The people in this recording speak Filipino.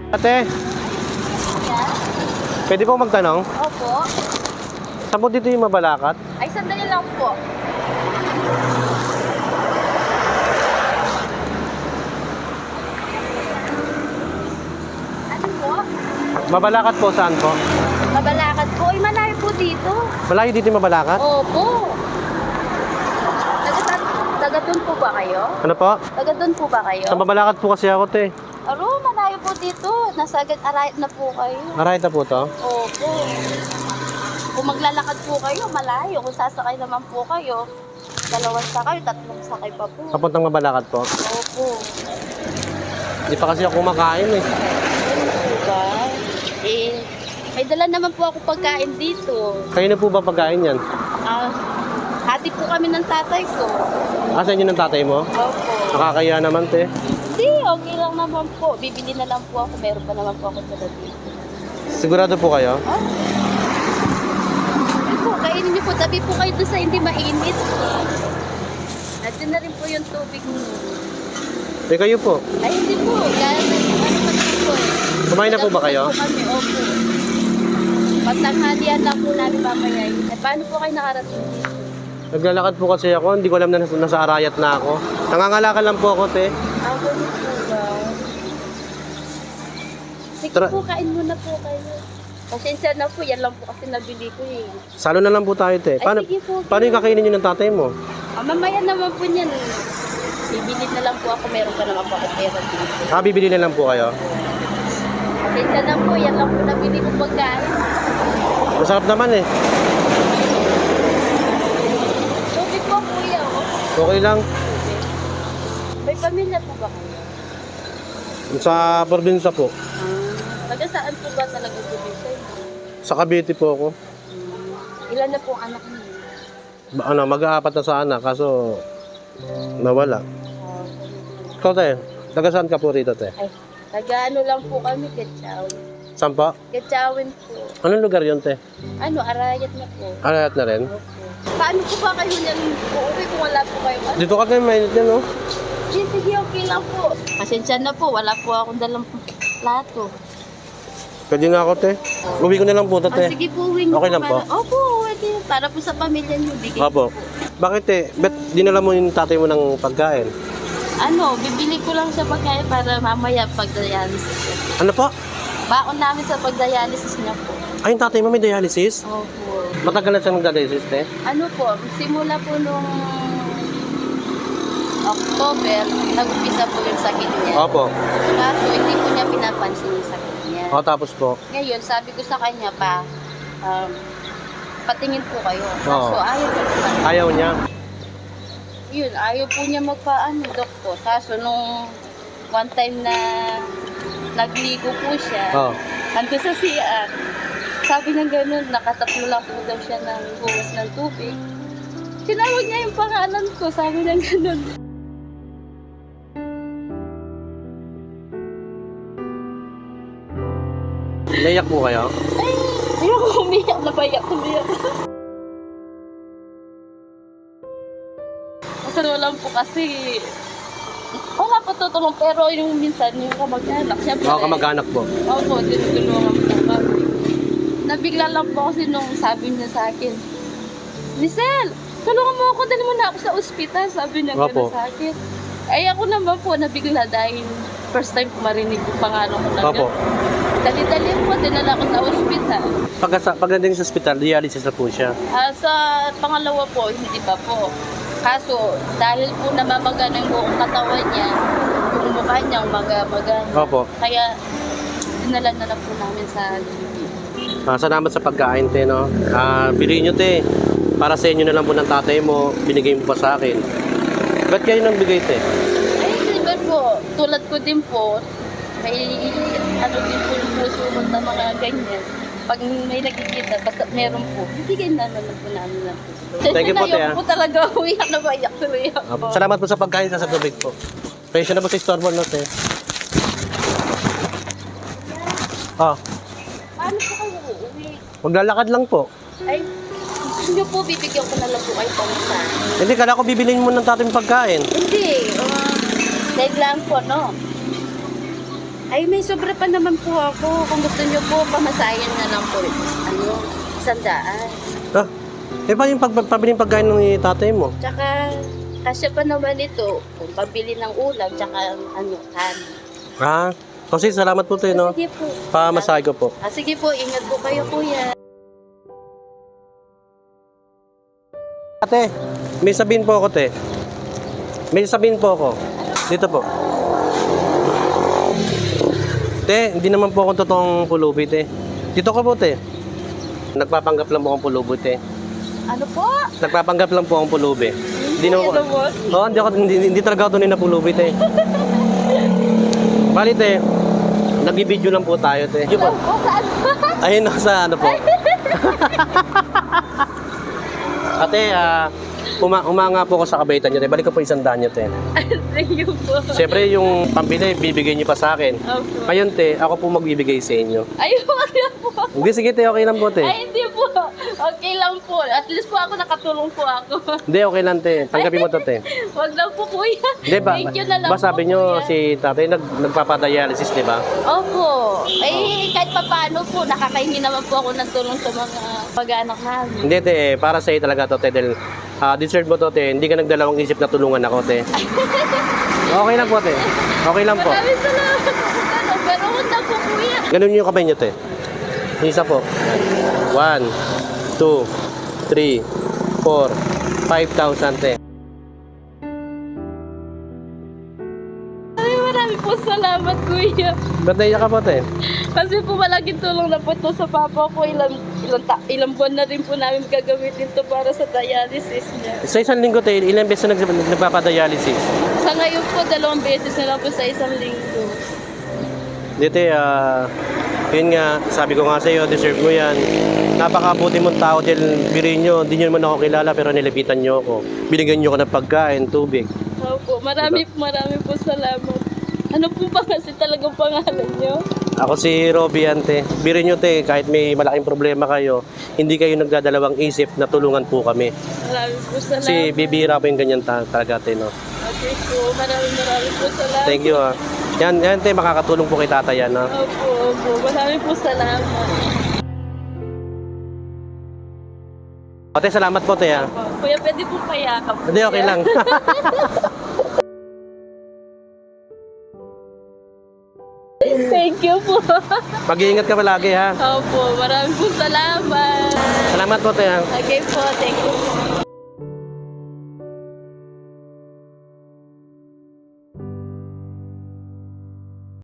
Ate, pwede po magtanong? Opo. Saan po dito yung Mabalacat? Ay, sandali lang po. Ano po? Mabalacat po, saan po? Mabalacat po. Ay, malayo po dito. Malayo dito yung Mabalacat? Opo. Taga-doon po ba kayo? Ano po? Taga-doon po ba kayo? Sa Mabalacat po kasi ako, te. Aro, malayo po dito. Nasa Arayat na po kayo. Aray na po to? Opo. Kung maglalakad po kayo, malayo. Kung sasakay naman po kayo, 2 sakay, 3 sakay pa po. Papuntang Mabalacat po? Opo. Hindi pa kasi ako kumakain eh. Diba? Eh, may dala naman po ako pagkain dito. Kayo na po ba pagkain yan? Hati po kami ng tatay ko. Asan yun ng tatay mo? Opo. Nakakaya naman, te. Hindi, okay lang naman po. Bibili na lang po ako. Meron pa naman po ako dala dito. Sigurado po kayo? Oh. Ay po, kainin niyo po. Tabi po kayo doon sa hindi mainit. Nandiyan na rin po yung tubig mo. Eh, kayo po. Ay, hindi po. Ano pa naman po. Kumain na po ba kayo? Po kami, opo. Patanghalian lang po namin mamaya. Eh, paano po kayo nakarating dito? Naglalakad po kasi ako. Hindi ko alam na nasa Arayat na ako. Nangangalakal lang po ako, te. Ako po ba? Sige po, kain muna po kayo. Pasensya na po, yan lang po kasi nabili ko eh. Salo na lang po tayo, te. Ay, sige po. Paano yung kakainin nyo ng tatay mo? Mamaya naman po niyan. Bibili na lang po ako, meron pa naman po ako pera dito. Bibili na lang po kayo. Pasensya na po, yan lang po nabili ko pagkain. Masarap naman eh. Tubig po kuya, oh. Okay lang. May pamilya po ba kayo? Sa probinsya po. Taga saan po ba talaga po dito? Sa Cavite po ako. Ilan na po ang anak niyo? Mag-aapat na sa anak, kaso nawala. Ikaw, te, taga saan ka po rito, te? Ay, taga ano lang po kami, Ketchawin. Saan po? Ketchawin po. Anong lugar yun, te? Ano, Arayat na po. Arayat na rin? Opo. Paano po ba kayo niyan uuwi kung wala po kayo? Dito ka tayo, mainit yan, no? Sige, okay lang po. Pasensya na po, wala po akong dalang plato. Pwede nga ako, te. Uwi ko na lang po, te. Sige po, uwi niyo Okay lang po? Opo, okay. Para po sa pamilya niyo, bigay Opo. ko po. Bakit, te? Ba't dinala mo yung tatay mo ng pagkain? Ano, bibili ko lang siya pagkain para mamaya pag-dialysis. Ano po? Baon namin sa pag-dialysis niya po. Ay, yung tatay mo may dialysis? Opo. Matagal na siya nag-dialysis, te? Ano po, simula po nung October, nag-umpisa po yung sakit niya. Opo. Kaso hindi po niya pinapansin yung sakit niya. O, tapos po? Ngayon, sabi ko sa kanya patingin po kayo. Oo. So, ayaw po siya. Ayaw niya. Yun, ayaw po niya magpaano, doktor. Kaso nung one time na nagligo po siya, nandun sa CR, sabi niya gano'n, nakatatlo lang po daw siya ng buhos ng tubig. Tinawag niya yung pangalan ko, sabi niya gano'n. Naiyak po kayo? Ay, ayoko umiyak, nabayak umiyak. Masalo lang po kasi, wala po tutulong, pero yung minsan, yung kamag-anak, syempre. Oo, kamag-anak po. Opo, tinutulungan po kami. Nabigla lang po kasi nung sabi niya sa akin, Lisel, tulungan mo ako, dali mo na ako sa ospital, sabi niya gano'n sa akin. Ay ako naman po, nabigla dahil first time ko marinig yung pangalan ko na Opo. Dali-dali po, dinala ko sa ospital. Pagdating sa ospital, dialysis na po siya. Sa pangalawa po, hindi pa po. Kaso, dahil po namamagana yung buong katawan niya, yung mukha niya magana. Opo. Kaya, dinala na lang po namin sa GP. Salamat sa pagkain, te, no? Bilhin nyo, te. Para sa inyo na lang po ng tatay mo, binigay mo pa sa akin. Ba't kayo nang bigay, te? Ay, siyempre po, tulad ko din po, may ano din po yung puso ko sa mga ganyan. Pag may nakikita, basta meron po, bibigyan na naman po namin lang po. Thank you po, te. Ayoko po talaga uwiyak na maiyak tuloy ako. Salamat po sa pagkain sa tubig po. Pasensya na po sa istorbo, no, te? Paano po kayo uuwi? Maglalakad lang po. Ay, gusto niyo po, bibigyan ko na lang po kayo pamisan. Hindi, kala ko bibilin mo ng tatay mo pagkain. Hindi, dahil lang po, no? Ay, may sobra pa naman po ako. Kung gusto niyo po, pamasayan na lang po. 100. Ah, paano yung pabiling pagkain ng tatay mo? Tsaka, kasya pa naman ito. Kung pabili ng ulam, tsaka kanin. Ah, kasi salamat po tayo, no? Sige po. Pamasahe ko po. Sige po, ingat po kayo, kuya. Ate, may sabihin po ako, te. May sabihin po ako. Dito po. Te, hindi naman po akong totoong pulubi, te. Dito ko po, te. Nagpapanggap lang po akong pulubi, te. Ano po? Nagpapanggap lang po akong pulubi. Hindi naman Ano po? Oo, hindi talaga ako tunay na pulubi, te. Bali, te. Nag-video lang po tayo, te. Yun po. O, saan po? Ayun na sa ano po. Ate, umanga po ako sa kabaitan niyo, te. Balik ko po 100 niyo, te. Thank you po. Siyempre, yung pambili, bibigay niyo pa sa akin. Opo. Ngayon, te, ako po magbibigay sa inyo. Ay, wag na po. Hindi, sige, te, okay lang po, te. Ay, hindi po. Okay lang po. At least po ako nakatulong po ako. Hindi, okay lang, te. Tanggapin mo to, te. Wag lang po, kuya. Hindi ba? Thank you na lang Ba sabi po, niyo kuya. si tatay nagpapadialysis, di ba? Opo. Eh, kahit pa paano po, nakakahingi naman po ako ng tulong sa mga pag-anak namin. Hindi, te, para sa iyo talaga to, te. Dahil deserve mo to, te. Hindi ka nagdalawang isip na tulungan ako, te. Okay lang po, te. Okay lang po. Maraming salamat po. Ano, pero wag na po, kuya. Ganun yung kamay niyo, te. Isa po. 1, 2, 3, 4, 5,000, te. Ay, maraming po salamat, kuya. Ba't naiyak ka po, te? Kasi po malaking tulong na po ito sa papa ko. Ilang buwan na rin po namin gagamitin ito para sa dialysis niya. Sa isang linggo, te, ilang beses na nagpapadialysis? Sa ngayon po, 2 beses na lang po sa isang linggo. Hindi, te, yun nga, sabi ko nga sa iyo, deserve mo yan. Napakabuti mong tao dahil birin nyo, hindi nyo naman ako kilala pero nilapitan nyo ako. Binigyan nyo ko ng pagkain, tubig. Opo, marami po salamat. Ano po ba kasi talagang pangalan niyo? Ako si Robby yan, te. Birin nyo, te, kahit may malaking problema kayo, hindi kayo nagdadalawang isip na tulungan po kami. Marami po salamat. Kasi bibira po yung ganyan talaga, te, no? Okay po, marami po salamat. Thank you, ha. Yan, te, makakatulong po kay tatay yan, ha. Opo, marami po salamat. Ate, salamat po, te, ha. Kuya, pwede po payakap. Hindi, okay lang. Thank you po. Mag-iingat ka palagi, ha. Opo, marami po salamat. Salamat po, te, ha. Okay po, thank you.